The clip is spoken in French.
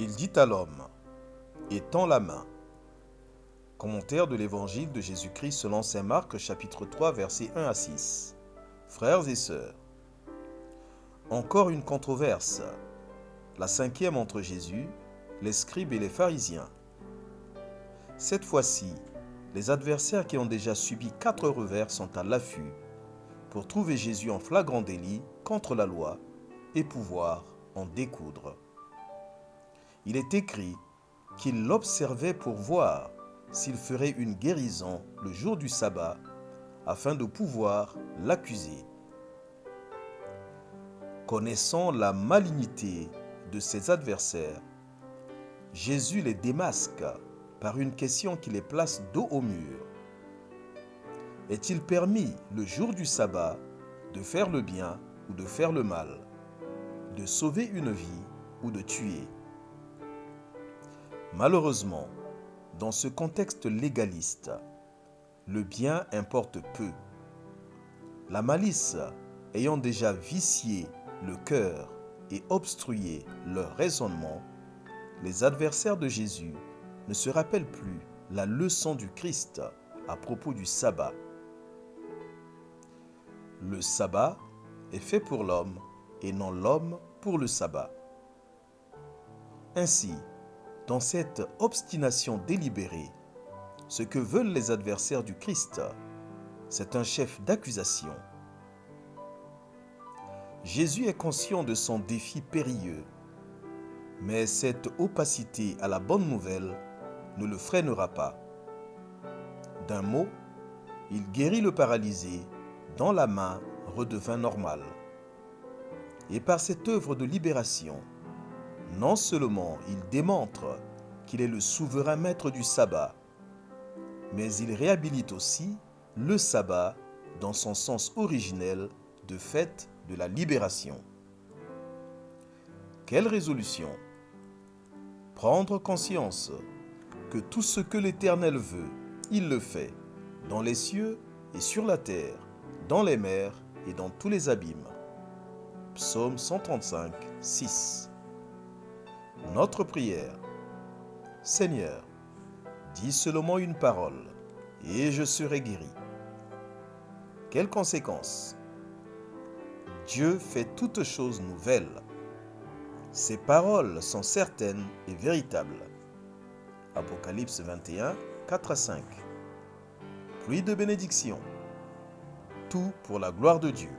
Il dit à l'homme, et tend la main. Commentaire de l'évangile de Jésus-Christ selon saint Marc, chapitre 3, versets 1 à 6. Frères et sœurs, encore une controverse, la cinquième entre Jésus, les scribes et les pharisiens. Cette fois-ci, les adversaires qui ont déjà subi 4 revers sont à l'affût pour trouver Jésus en flagrant délit contre la loi et pouvoir en découdre. Il est écrit qu'ils l'observaient pour voir s'il ferait une guérison le jour du sabbat afin de pouvoir l'accuser. Connaissant la malignité de ses adversaires, Jésus les démasque par une question qui les place dos au mur. Est-il permis le jour du sabbat de faire le bien ou de faire le mal, de sauver une vie ou de tuer? Malheureusement, dans ce contexte légaliste, le bien importe peu. La malice ayant déjà vicié le cœur et obstrué leur raisonnement, les adversaires de Jésus ne se rappellent plus la leçon du Christ à propos du sabbat. Le sabbat est fait pour l'homme et non l'homme pour le sabbat. Ainsi, dans cette obstination délibérée, ce que veulent les adversaires du Christ, c'est un chef d'accusation. Jésus est conscient de son défi périlleux, mais cette opacité à la bonne nouvelle ne le freinera pas. D'un mot, il guérit le paralysé dont la main redevint normale. Et par cette œuvre de libération, non seulement il démontre qu'il est le souverain maître du sabbat, mais il réhabilite aussi le sabbat dans son sens originel de fête de la libération. Quelle résolution! Prendre conscience que tout ce que l'Éternel veut, il le fait, dans les cieux et sur la terre, dans les mers et dans tous les abîmes. Psaume 135, 6. Notre prière. Seigneur, dis seulement une parole, et je serai guéri. Quelles conséquences? Dieu fait toutes choses nouvelles. Ses paroles sont certaines et véritables. Apocalypse 21, 4 à 5. Pluie de bénédiction. Tout pour la gloire de Dieu.